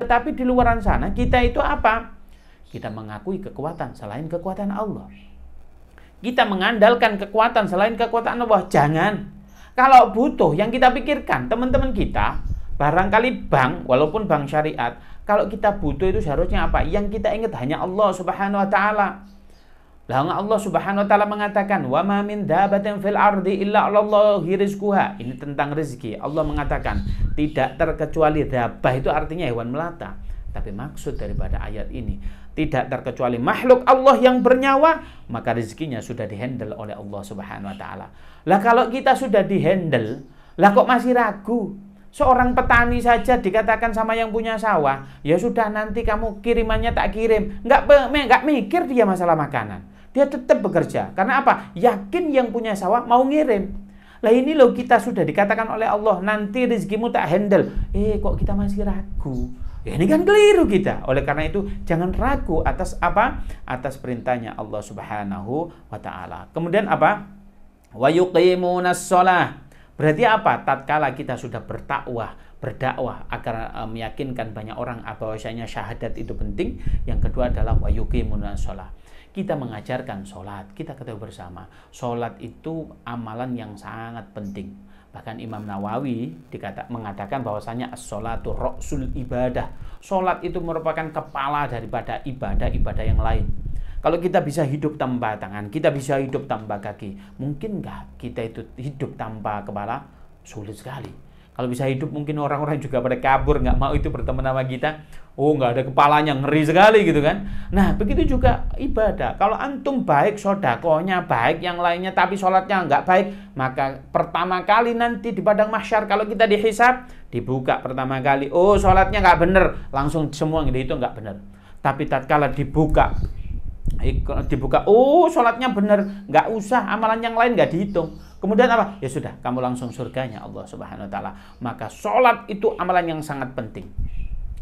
Tetapi di luar sana kita itu apa? Kita mengakui kekuatan selain kekuatan Allah. Kita mengandalkan kekuatan selain kekuatan Allah. Jangan. Kalau butuh yang kita pikirkan, teman-teman kita, barangkali bank, walaupun bank syariat, kalau kita butuh itu seharusnya apa? Yang kita ingat hanya Allah Subhanahu wa taala. Lah Allah Subhanahu wa taala mengatakan, "Wa ma min dabatin fil ardi illa 'alallahi rizquha." Ini tentang rezeki. Allah mengatakan, tidak terkecuali dabah, itu artinya hewan melata. Tapi maksud daripada ayat ini, tidak terkecuali makhluk Allah yang bernyawa, maka rezekinya sudah dihandle oleh Allah Subhanahu wa taala. Lah kalau kita sudah dihandle, lah kok masih ragu? Seorang petani saja dikatakan sama yang punya sawah, ya sudah nanti kamu kirimannya tak kirim. Nggak mikir dia masalah makanan. Dia tetap bekerja. Karena apa? Yakin yang punya sawah mau ngirim. Lah ini loh kita sudah dikatakan oleh Allah, nanti rezekimu tak handle. Kok kita masih ragu? Ya ini kan keliru kita. Oleh karena itu jangan ragu atas apa? Atas perintahnya Allah Subhanahu wa taala. Kemudian apa? Wa yuqimunas shalah. Berarti apa? Tatkala kita sudah berdakwah agar meyakinkan banyak orang bahwasanya syahadat itu penting. Yang kedua adalah wa yuqimunas shalah. Kita mengajarkan sholat. Kita ketahui bersama, sholat itu amalan yang sangat penting. Bahkan Imam Nawawi mengatakan bahwasanya as-sholatu ra'sul ibadah. Sholat itu merupakan kepala daripada ibadah-ibadah yang lain. Kalau kita bisa hidup tanpa tangan, kita bisa hidup tanpa kaki, mungkin nggak kita itu hidup tanpa kepala? Sulit sekali. Kalau bisa hidup, mungkin orang-orang juga pada kabur, nggak mau itu berteman sama kita. Oh, nggak ada kepalanya, ngeri sekali gitu kan. Nah, begitu juga ibadah. Kalau antum baik, sodakohnya baik, yang lainnya, tapi sholatnya nggak baik, maka pertama kali nanti di padang mahsyar, kalau kita dihisab, dibuka pertama kali. Oh, sholatnya nggak bener, langsung semua itu nggak bener. Tapi tatkala dibuka, oh sholatnya bener, nggak usah amalan yang lain nggak dihitung. Kemudian apa? Ya sudah, kamu langsung surganya Allah Subhanahu wa taala. Maka sholat itu amalan yang sangat penting.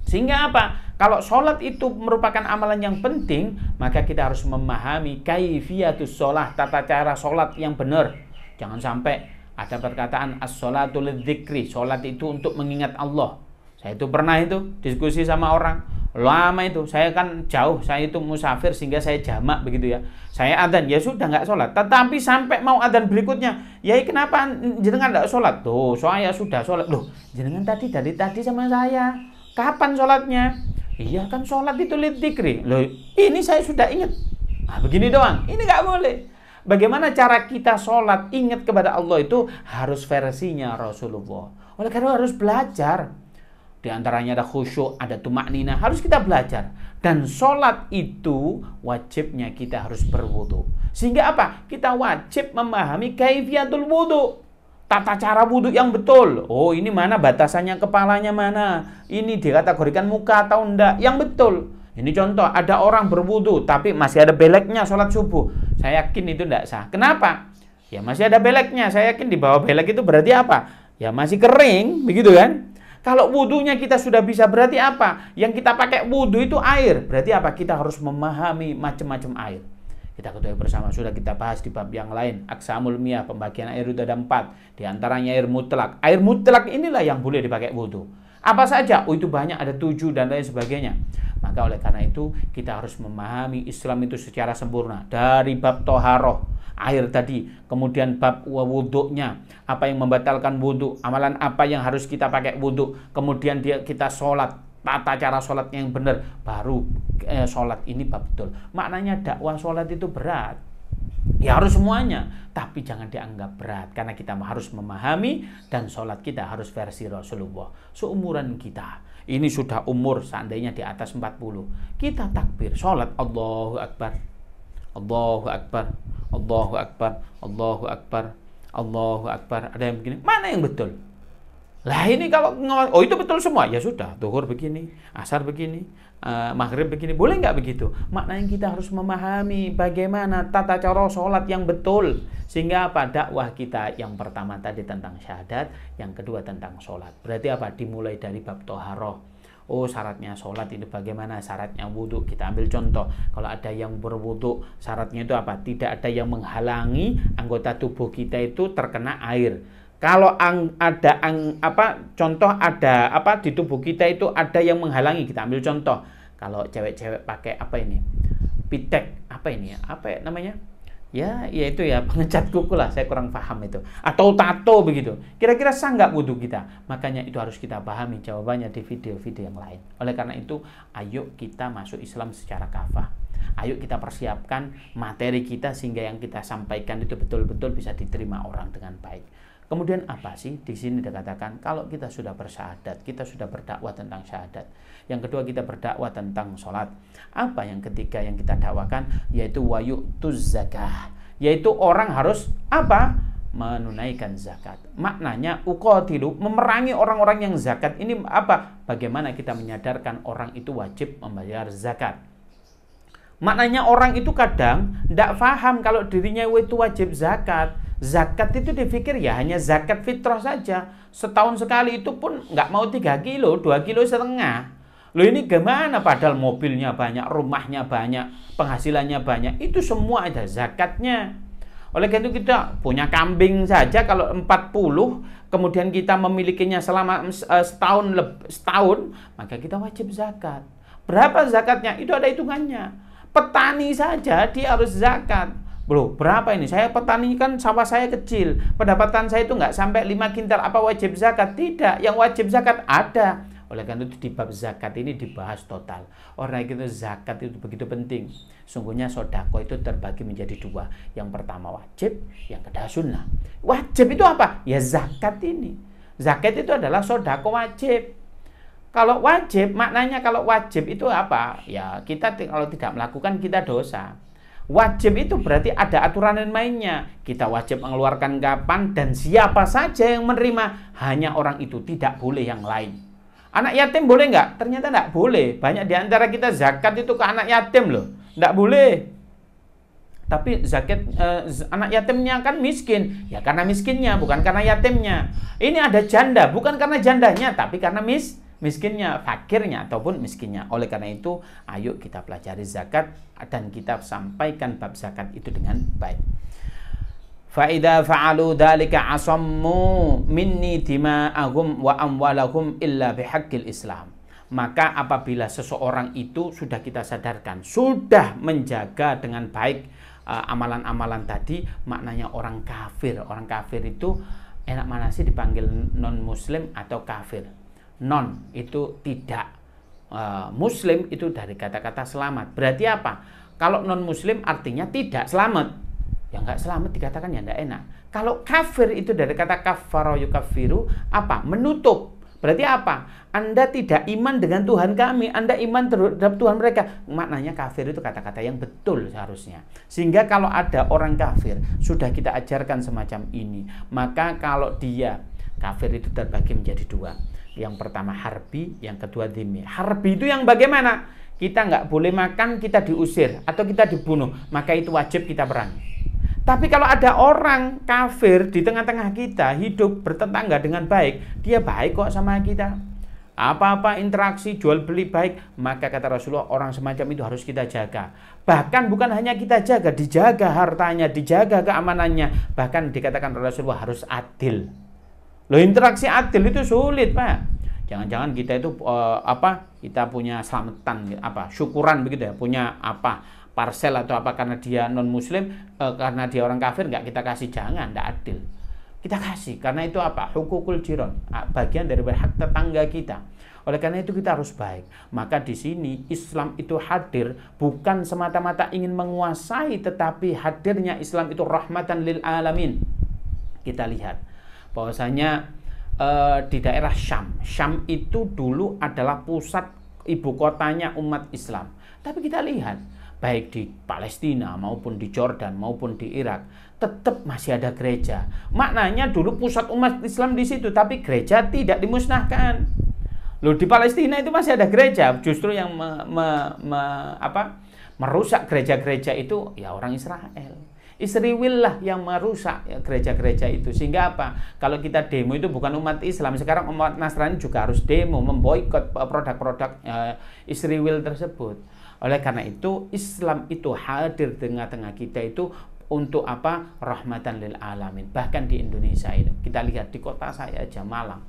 Sehingga apa? Kalau sholat itu merupakan amalan yang penting, maka kita harus memahami kaifiyatus sholat, tata cara sholat yang benar. Jangan sampai ada perkataan as-sholatu lidzikri, sholat itu untuk mengingat Allah. Saya itu pernah itu diskusi sama orang lama itu, saya kan jauh, saya itu musafir sehingga saya jamak begitu ya. Saya adzan, ya sudah nggak sholat. Tetapi sampai mau adzan berikutnya, ya kenapa jenengan nggak sholat? Tuh, saya sudah sholat. Loh, jenengan dari tadi sama saya, kapan sholatnya? Iya kan sholat itu lidzikri. Loh, ini saya sudah ingat. Nah, begini doang, ini nggak boleh. Bagaimana cara kita sholat ingat kepada Allah itu harus versinya Rasulullah. Oleh karena harus belajar. Di antaranya ada khusyuk, ada tumakninah, harus kita belajar. Dan sholat itu wajibnya kita harus berwudu. Sehingga apa? Kita wajib memahami kaifiyatul wudu. Tata cara wudu yang betul. Oh, ini mana batasannya, kepalanya mana? Ini dikategorikan muka atau enggak? Yang betul. Ini contoh, ada orang berwudu tapi masih ada beleknya sholat subuh. Saya yakin itu enggak sah. Kenapa? Ya masih ada beleknya. Saya yakin di bawah belek itu berarti apa? Ya masih kering, begitu kan? Kalau wudunya kita sudah bisa, berarti apa? Yang kita pakai wudu itu air. Berarti apa? Kita harus memahami macam-macam air. Kita ketahui bersama, sudah kita bahas di bab yang lain. Aqsamul miyah, pembagian air itu ada 4. Di antaranya air mutlak. Air mutlak inilah yang boleh dipakai wudu. Apa saja? Oh, itu banyak, ada 7 dan lain sebagainya. Maka oleh karena itu, kita harus memahami Islam itu secara sempurna. Dari bab toharoh, air tadi, kemudian bab wuduknya, apa yang membatalkan wudhu, amalan apa yang harus kita pakai wudhu, kemudian kita sholat, tata cara sholatnya yang benar, baru sholat ini bab betul. Maknanya dakwah sholat itu berat, ya harus semuanya, tapi jangan dianggap berat, karena kita harus memahami dan sholat kita harus versi Rasulullah. Seumuran kita, ini sudah umur seandainya di atas 40, kita takbir, sholat Allahu Akbar, Allahu Akbar, Allahu Akbar, Allahu Akbar, Allahu Akbar. Ada yang begini, mana yang betul? Lah ini kalau oh itu betul semua, ya sudah, zuhur begini, asar begini, maghrib begini, boleh nggak begitu? Maknanya kita harus memahami bagaimana tata cara sholat yang betul. Sehingga apa? Dakwah kita yang pertama tadi tentang syahadat, yang kedua tentang sholat. Berarti apa? Dimulai dari bab toharoh. Oh, syaratnya sholat itu bagaimana? Syaratnya wudhu. Kita ambil contoh. Kalau ada yang berwudhu, syaratnya itu apa? Tidak ada yang menghalangi anggota tubuh kita itu terkena air. Kalau contoh ada di tubuh kita itu ada yang menghalangi, kita ambil contoh. Kalau cewek-cewek pakai pitek, namanya? Ya itu ya pengecat kuku lah, saya kurang paham itu. Atau tato begitu. Kira-kira sah nggak wudhu kita? Makanya itu harus kita pahami jawabannya di video-video yang lain. Oleh karena itu, ayo kita masuk Islam secara kafah. Ayo kita persiapkan materi kita sehingga yang kita sampaikan itu betul-betul bisa diterima orang dengan baik. Kemudian apa sih? Di sini dikatakan kalau kita sudah bersyahadat, kita sudah berdakwah tentang syahadat. Yang kedua, kita berdakwah tentang sholat. Apa yang ketiga yang kita dakwakan? Yaitu wayu'tuz zakah. Yaitu orang harus menunaikan zakat. Maknanya uqatilu, memerangi orang-orang yang zakat. Ini bagaimana kita menyadarkan orang itu wajib membayar zakat. Maknanya orang itu kadang tidak paham kalau dirinya itu wajib zakat. Zakat itu dipikir ya hanya zakat fitrah saja. Setahun sekali itu pun nggak mau 3 kilo, 2,5 kilo. Loh ini gimana? Padahal mobilnya banyak, rumahnya banyak, penghasilannya banyak. Itu semua ada zakatnya. Oleh karena itu kita punya kambing saja kalau 40, kemudian kita memilikinya selama setahun, maka kita wajib zakat. Berapa zakatnya? Itu ada hitungannya. Petani saja dia harus zakat. Bro, berapa ini? Saya petani kan sawah saya kecil. Pendapatan saya itu nggak sampai 5 kintal. Apa wajib zakat? Tidak. Yang wajib zakat ada. Oleh karena itu di bab zakat ini dibahas total. Orang itu zakat itu begitu penting. Sungguhnya sodako itu terbagi menjadi 2. Yang pertama wajib, yang kedua sunnah. Wajib itu apa? Ya zakat ini. Zakat itu adalah sodako wajib. Kalau wajib, maknanya kalau wajib itu apa? Ya kita kalau tidak melakukan kita dosa. Wajib itu berarti ada aturan mainnya. Kita wajib mengeluarkan kapan dan siapa saja yang menerima. Hanya orang itu, tidak boleh yang lain. Anak yatim boleh nggak? Ternyata nggak boleh. Banyak di antara kita zakat itu ke anak yatim loh. Nggak boleh. Tapi zakat anak yatimnya kan miskin. Ya karena miskinnya, bukan karena yatimnya. Ini ada janda, bukan karena jandanya, tapi karena miskinnya, fakirnya ataupun miskinnya. Oleh karena itu, ayo kita pelajari zakat dan kita sampaikan bab zakat itu dengan baik. Fa idza fa'alu dzalika asammu minni dima'ahum wa amwalahum illa bihaqqil Islam. Maka apabila seseorang itu sudah kita sadarkan, sudah menjaga dengan baik amalan-amalan tadi, maknanya orang kafir. Orang kafir itu enak mana sih dipanggil non muslim atau kafir? Non itu tidak, muslim itu dari kata-kata selamat. Berarti apa? Kalau non muslim artinya tidak selamat. Ya nggak selamat dikatakan ya nggak enak. Kalau kafir itu dari kata kafara yukaffiru, menutup. Berarti apa? Anda tidak iman dengan Tuhan kami, Anda iman terhadap Tuhan mereka. Maknanya kafir itu kata-kata yang betul seharusnya. Sehingga kalau ada orang kafir, sudah kita ajarkan semacam ini. Maka kalau dia kafir itu terbagi menjadi 2. Yang pertama harbi, yang kedua dhimmi. Harbi itu yang bagaimana? Kita nggak boleh makan, kita diusir atau kita dibunuh, maka itu wajib kita perangi. Tapi kalau ada orang kafir di tengah-tengah kita, hidup bertetangga dengan baik, dia baik kok sama kita. Apa-apa interaksi, jual beli baik, maka kata Rasulullah orang semacam itu harus kita jaga. Bahkan bukan hanya kita jaga, dijaga hartanya, dijaga keamanannya. Bahkan dikatakan Rasulullah harus adil. Loh, interaksi adil itu sulit, Pak. Jangan-jangan kita itu kita punya selamatan, syukuran begitu ya, punya parcel atau karena dia non muslim, karena dia orang kafir nggak kita kasih, jangan, nggak adil. Kita kasih karena itu hukukul jiron, bagian dari hak tetangga kita. Oleh karena itu kita harus baik. Maka di sini Islam itu hadir bukan semata-mata ingin menguasai, tetapi hadirnya Islam itu rahmatan lil alamin. Kita lihat bahwasanya di daerah Syam itu dulu adalah pusat ibu kotanya umat Islam. Tapi kita lihat baik di Palestina maupun di Jordan maupun di Irak tetap masih ada gereja. Maknanya dulu pusat umat Islam di situ, tapi gereja tidak dimusnahkan. Loh, di Palestina itu masih ada gereja. Justru yang merusak gereja-gereja itu ya orang Israel. Israel lah yang merusak gereja-gereja itu. Sehingga kalau kita demo itu bukan umat Islam. Sekarang umat Nasrani juga harus demo, memboikot produk-produk Israel tersebut. Oleh karena itu Islam itu hadir di tengah-tengah kita itu untuk apa? Rahmatan lil alamin. Bahkan di Indonesia ini, kita lihat di kota saya aja, Malang.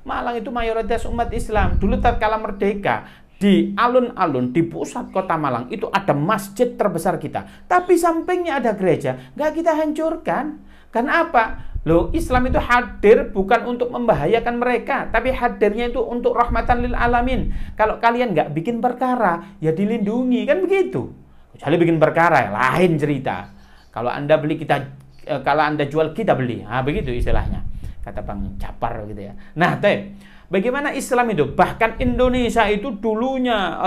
Malang itu mayoritas umat Islam. Dulu tatkala merdeka, di alun-alun, di pusat kota Malang, itu ada masjid terbesar kita. Tapi sampingnya ada gereja, nggak kita hancurkan. Karena apa? Loh, Islam itu hadir bukan untuk membahayakan mereka, tapi hadirnya itu untuk rahmatan lil alamin. Kalau kalian nggak bikin perkara, ya dilindungi, kan begitu. Kecuali bikin perkara, lain cerita. Kalau Anda beli kalau Anda jual kita beli, nah begitu istilahnya, kata Bang Capar gitu ya. Nah, bagaimana Islam itu? Bahkan Indonesia itu dulunya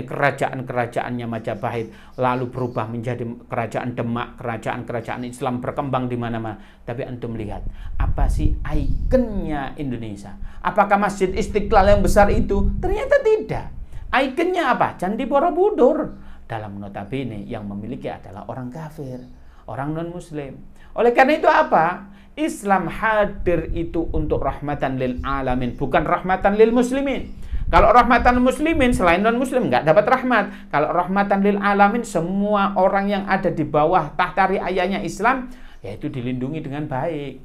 kerajaan-kerajaannya Majapahit, lalu berubah menjadi kerajaan Demak, kerajaan-kerajaan Islam berkembang di mana-mana. Tapi antum lihat, apa sih ikonnya Indonesia? Apakah Masjid Istiqlal yang besar itu? Ternyata tidak. Ikonnya apa? Candi Borobudur. Dalam notabene yang memiliki adalah orang kafir, orang non-muslim. Oleh karena itu apa? Islam hadir itu untuk rahmatan lil alamin, bukan rahmatan lil muslimin. Kalau rahmatan lil muslimin, selain non-muslim nggak dapat rahmat. Kalau rahmatan lil alamin, semua orang yang ada di bawah tahta riayahnya Islam, yaitu dilindungi dengan baik.